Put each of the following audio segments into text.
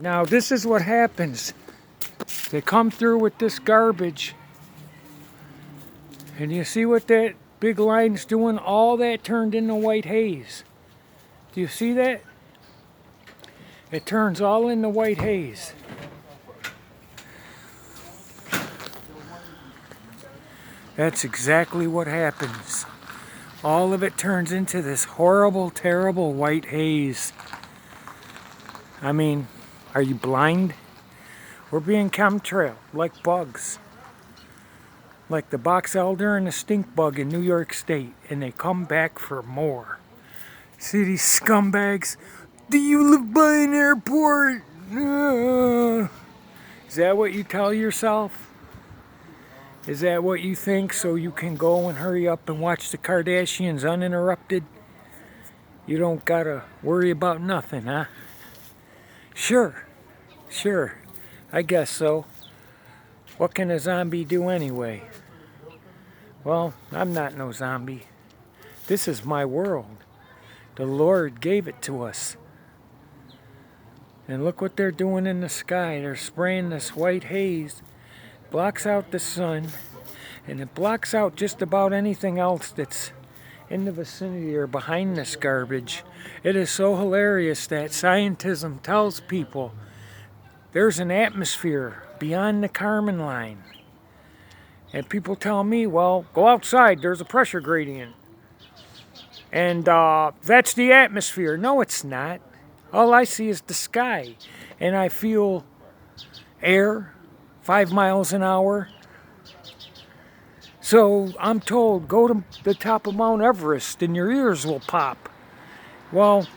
Now this is what happens. They come through with this garbage. And you see what that big line's doing? All that turned into white haze. Do you see that? It turns all into white haze. That's exactly what happens. All of it turns into this horrible, terrible white haze. I mean, are you blind? We're being chemtrailed like bugs. Like the box elder and the stink bug in New York State, and they come back for more. See these scumbags? Do you live by an airport? Is that what you tell yourself? Is that what you think so you can go and hurry up and watch the Kardashians uninterrupted? You don't gotta worry about nothing, huh? Sure, I guess so. What can a zombie do anyway? Well, I'm not no zombie. This is my world. The Lord gave it to us. And look what they're doing in the sky. They're spraying this white haze. Blocks out the sun. And it blocks out just about anything else that's in the vicinity or behind this garbage. It is so hilarious that scientism tells people there's an atmosphere beyond the Kármán line. And people tell me, well, go outside, there's a pressure gradient. And that's the atmosphere. No, it's not. All I see is the sky. And I feel air 5 miles an hour. So I'm told, go to the top of Mount Everest and your ears will pop. Well,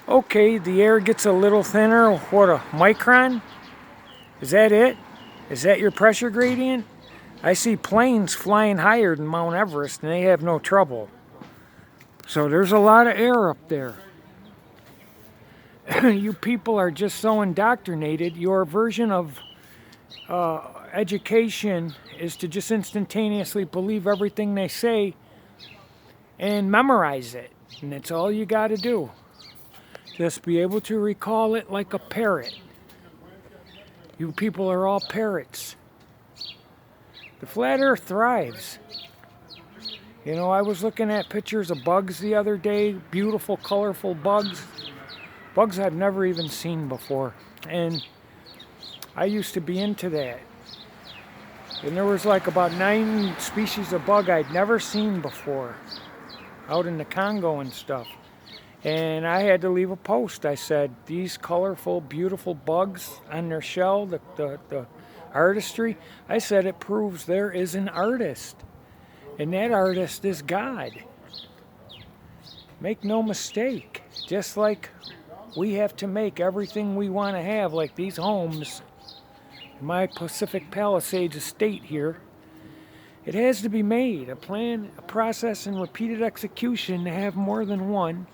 okay, the air gets a little thinner. What, a micron? Is that it? Is that your pressure gradient? I see planes flying higher than Mount Everest and they have no trouble. So there's a lot of air up there. You people are just so indoctrinated. Your version of education is to just instantaneously believe everything they say and memorize it. And that's all you got to do. Just be able to recall it like a parrot. You people are all parrots. The flat earth thrives. You know, I was looking at pictures of bugs the other day, beautiful, colorful bugs. Bugs I've never even seen before. And I used to be into that. And there was like about 9 species of bug I'd never seen before out in the Congo and stuff. And I had to leave a post. I said, these colorful, beautiful bugs on their shell, the artistry, I said it proves there is an artist. And that artist is God. Make no mistake. Just like we have to make everything we want to have, like these homes in my Pacific Palisades estate here. It has to be made. A plan, a process, and repeated execution to have more than one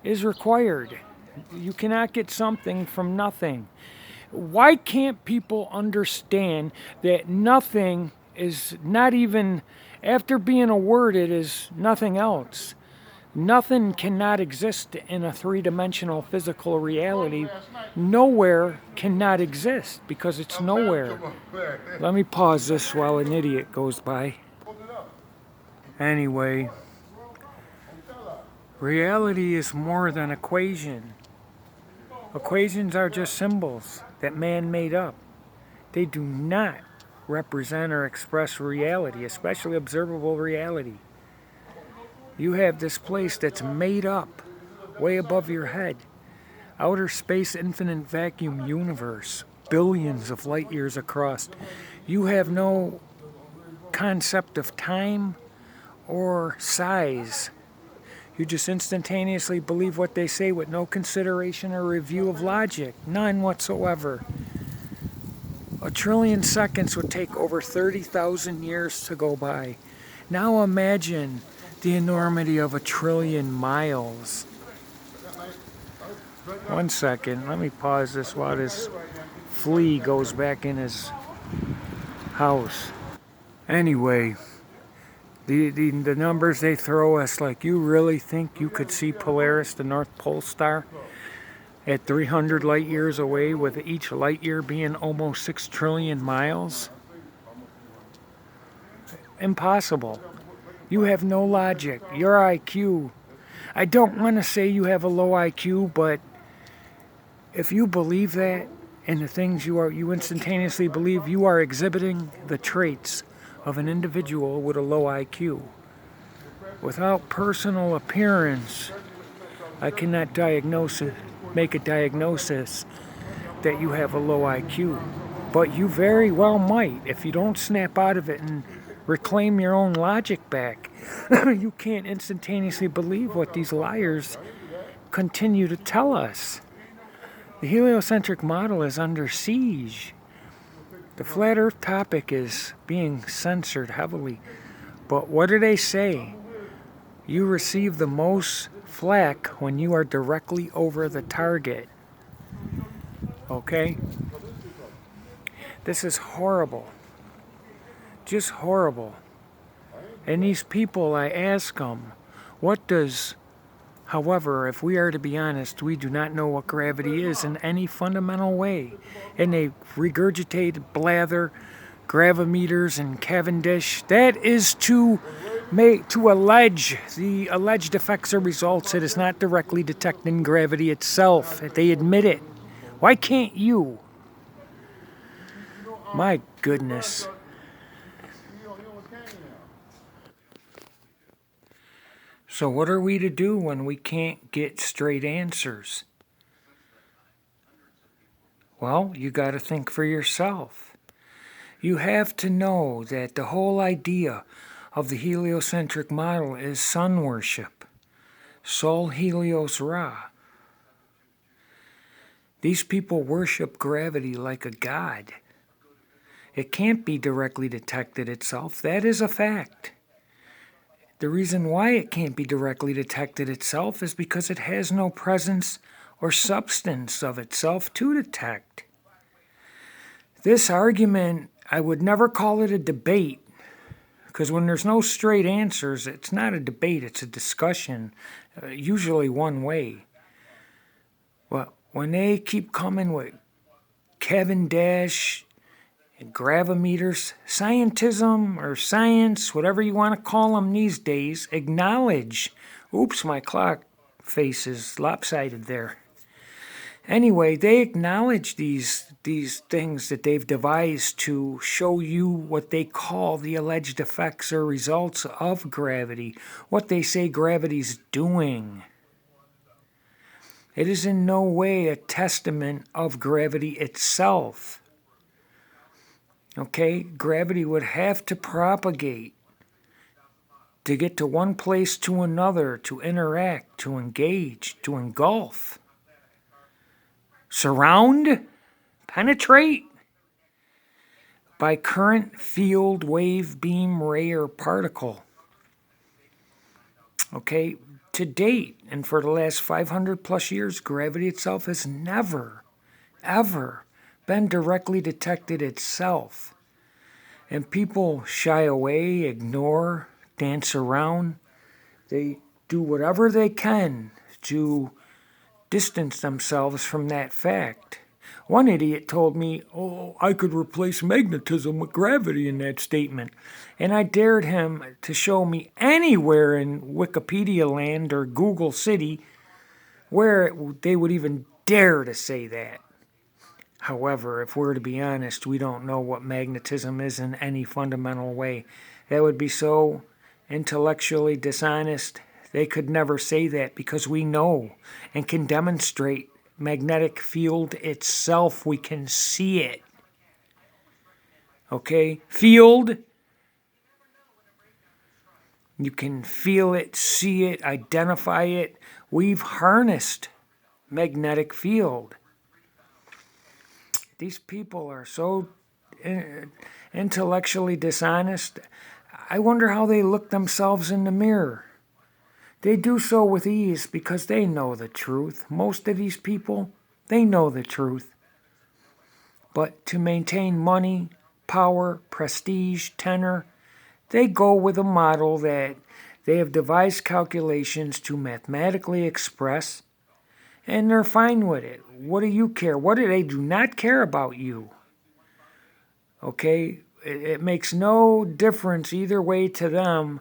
is required. You cannot get something from nothing. Why can't people understand that nothing is not even, after being a word, it is nothing else? Nothing cannot exist in a three-dimensional physical reality. Nowhere cannot exist because it's nowhere. Let me pause this while an idiot goes by. Anyway, reality is more than equation. Equations are just symbols that man made up. They do not represent or express reality, especially observable reality. You have this place that's made up, way above your head. Outer space, infinite vacuum universe, billions of light years across. You have no concept of time or size. You just instantaneously believe what they say with no consideration or review of logic, none whatsoever. 1 trillion seconds would take over 30,000 years to go by. Now imagine the enormity of 1 trillion miles. 1 second, let me pause this while this flea goes back in his house. Anyway, the numbers they throw us, like, you really think you could see Polaris, the North Pole star? at 300 light years away, with each light year being almost 6 trillion miles? Impossible. You have no logic. Your IQ, I don't want to say you have a low IQ, but if you believe that and the things you instantaneously believe, you are exhibiting the traits of an individual with a low IQ. Without personal appearance, I cannot make a diagnosis that you have a low IQ. But you very well might if you don't snap out of it and reclaim your own logic back. You can't instantaneously believe what these liars continue to tell us. The heliocentric model is under siege. The flat earth topic is being censored heavily. But what do they say? You receive the most flack when you are directly over the target. Okay? This is horrible. Just horrible. And these people, I ask them, however, if we are to be honest, we do not know what gravity is in any fundamental way. And they regurgitate, blather, gravimeters and Cavendish. That is to allege the alleged effects or results. It is not directly detecting gravity itself. They admit it. Why can't you? My goodness. So what are we to do when we can't get straight answers? Well, you got to think for yourself. You have to know that the whole idea of the heliocentric model is sun worship. Sol Helios Ra. These people worship gravity like a god. It can't be directly detected itself. That is a fact. The reason why it can't be directly detected itself is because it has no presence or substance of itself to detect. This argument, I would never call it a debate, because when there's no straight answers, it's not a debate, it's a discussion, usually one way. But when they keep coming with Cavendish, gravimeters, scientism or science, whatever you want to call them these days, acknowledge. Oops, my clock face is lopsided there. Anyway, they acknowledge these things that they've devised to show you what they call the alleged effects or results of gravity, what they say gravity's doing. It is in no way a testament of gravity itself. Okay, gravity would have to propagate to get to one place to another, to interact, to engage, to engulf, surround, penetrate by current, field, wave, beam, ray, or particle. Okay, to date, and for the last 500 plus years, gravity itself has never, ever been directly detected itself. And people shy away, ignore, dance around. They do whatever they can to distance themselves from that fact. One idiot told me, I could replace magnetism with gravity in that statement. And I dared him to show me anywhere in Wikipedia land or Google City where they would even dare to say that. However, if we're to be honest, we don't know what magnetism is in any fundamental way. That would be so intellectually dishonest. They could never say that because we know and can demonstrate magnetic field itself. We can see it. Okay? Field. You can feel it, see it, identify it. We've harnessed magnetic field. These people are so intellectually dishonest. I wonder how they look themselves in the mirror. They do so with ease because they know the truth. Most of these people, they know the truth. But to maintain money, power, prestige, tenor, they go with a model that they have devised calculations to mathematically express and they're fine with it. What do you care? What do they do not care about you? Okay? It makes no difference either way to them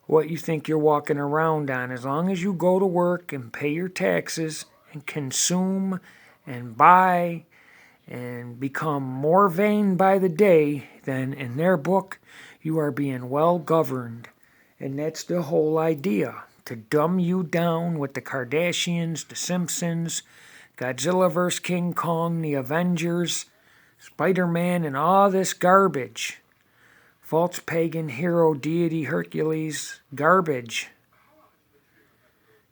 what you think you're walking around on. As long as you go to work and pay your taxes and consume and buy and become more vain by the day, then in their book, you are being well governed. And that's the whole idea, to dumb you down with the Kardashians, the Simpsons, Godzilla vs. King Kong, the Avengers, Spider-Man, and all this garbage. False pagan hero deity Hercules, garbage.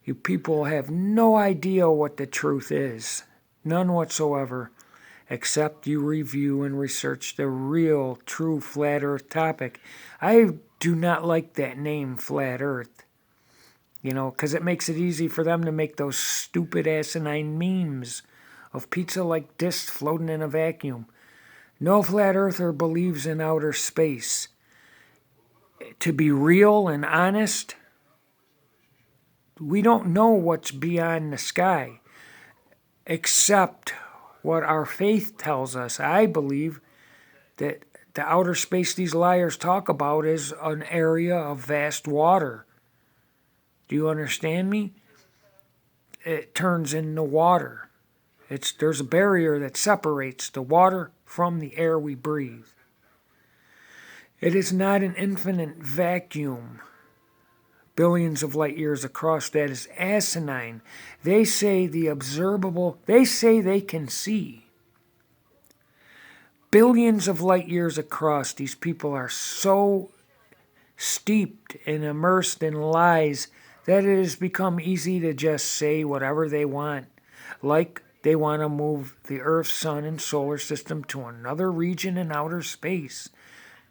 You people have no idea what the truth is. None whatsoever. Except you review and research the real, true flat earth topic. I do not like that name, flat earth. You know, because it makes it easy for them to make those stupid asinine memes of pizza-like discs floating in a vacuum. No flat earther believes in outer space. To be real and honest, we don't know what's beyond the sky, except what our faith tells us. I believe that the outer space these liars talk about is an area of vast water. Do you understand me? It turns into water. There's a barrier that separates the water from the air we breathe. It is not an infinite vacuum. Billions of light years across, that is asinine. They say the observable, they say they can see. Billions of light years across, these people are so steeped and immersed in lies that it has become easy to just say whatever they want. Like they want to move the Earth, Sun, and solar system to another region in outer space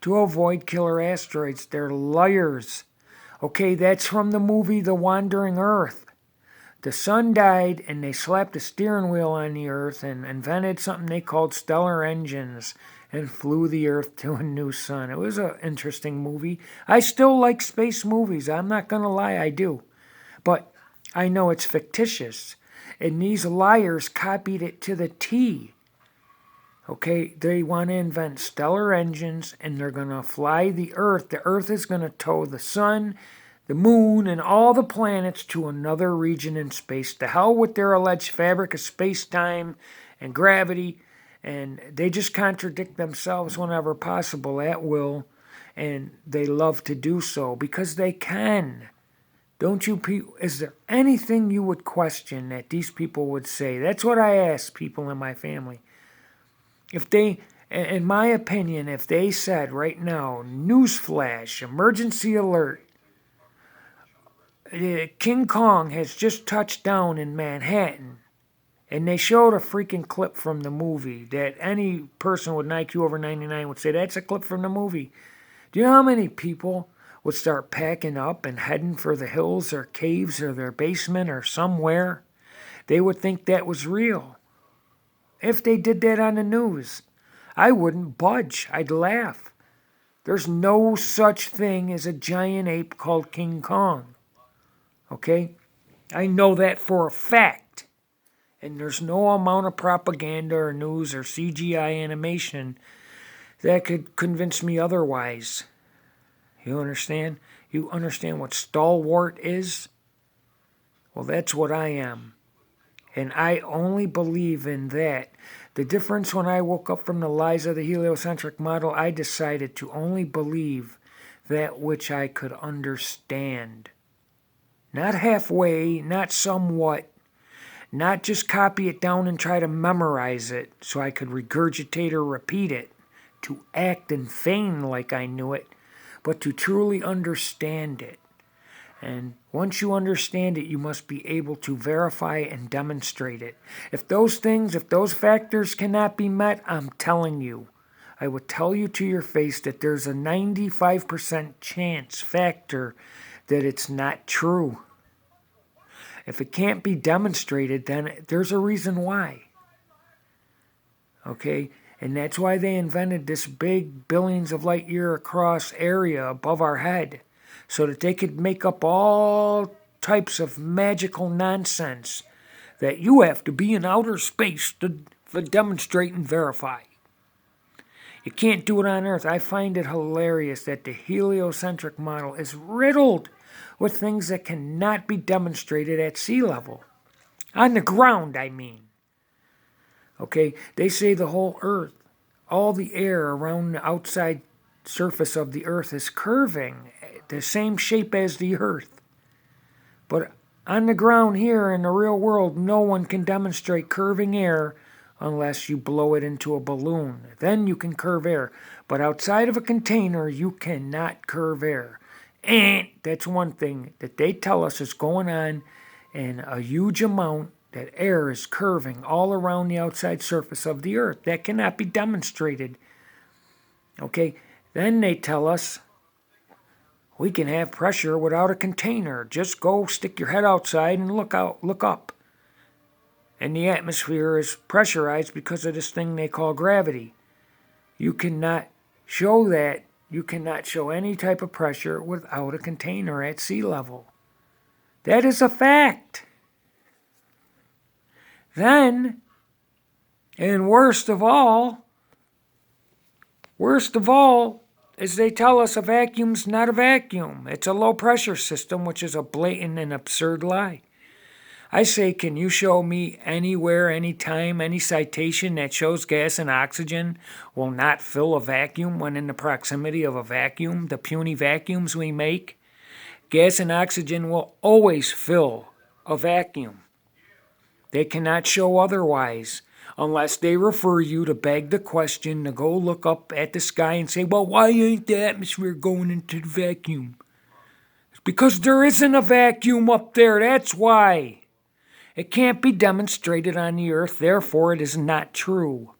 to avoid killer asteroids. They're liars. Okay, that's from the movie The Wandering Earth. The sun died and they slapped a steering wheel on the Earth and invented something they called stellar engines and flew the Earth to a new sun. It was an interesting movie. I still like space movies. I'm not going to lie, I do. But I know it's fictitious. And these liars copied it to the T. Okay, they want to invent stellar engines and they're going to fly the Earth. The Earth is going to tow the sun, the moon, and all the planets to another region in space. To hell with their alleged fabric of space-time and gravity. And they just contradict themselves whenever possible at will. And they love to do so because they can. Don't you people, is there anything you would question that these people would say? That's what I ask people in my family. If they, in my opinion, if they said right now, newsflash, emergency alert, King Kong has just touched down in Manhattan, and they showed a freaking clip from the movie that any person with an IQ over 99 would say, that's a clip from the movie. Do you know how many people would start packing up and heading for the hills or caves or their basement or somewhere? They would think that was real. If they did that on the news, I wouldn't budge. I'd laugh. There's no such thing as a giant ape called King Kong. Okay? I know that for a fact. And there's no amount of propaganda or news or CGI animation that could convince me otherwise. You understand? You understand what stalwart is? Well, that's what I am. And I only believe in that. The difference when I woke up from the lies of the heliocentric model, I decided to only believe that which I could understand. Not halfway, not somewhat, not just copy it down and try to memorize it so I could regurgitate or repeat it, to act and feign like I knew it, but to truly understand it. And once you understand it, you must be able to verify and demonstrate it. If those factors cannot be met, I'm telling you, I would tell you to your face that there's a 95% chance factor that it's not true. If it can't be demonstrated, then there's a reason why. Okay? And that's why they invented this big billions of light year across area above our head, so that they could make up all types of magical nonsense that you have to be in outer space to demonstrate and verify. You can't do it on Earth. I find it hilarious that the heliocentric model is riddled with things that cannot be demonstrated at sea level. On the ground, I mean. Okay, they say the whole Earth, all the air around the outside surface of the Earth is curving, the same shape as the Earth. But on the ground here in the real world, no one can demonstrate curving air unless you blow it into a balloon. Then you can curve air. But outside of a container, you cannot curve air. And that's one thing that they tell us is going on in a huge amount, that air is curving all around the outside surface of the Earth. That cannot be demonstrated. Okay, then they tell us we can have pressure without a container. Just go stick your head outside and look up. And the atmosphere is pressurized because of this thing they call gravity. You cannot show that. You cannot show any type of pressure without a container at sea level. That is a fact. Then, and worst of all, is they tell us a vacuum's not a vacuum. It's a low pressure system, which is a blatant and absurd lie. I say, can you show me anywhere, anytime, any citation that shows gas and oxygen will not fill a vacuum when in the proximity of a vacuum, the puny vacuums we make? Gas and oxygen will always fill a vacuum. They cannot show otherwise unless they refer you to beg the question to go look up at the sky and say, well, why ain't the atmosphere going into the vacuum? It's because there isn't a vacuum up there, that's why. It can't be demonstrated on the Earth, therefore it is not true.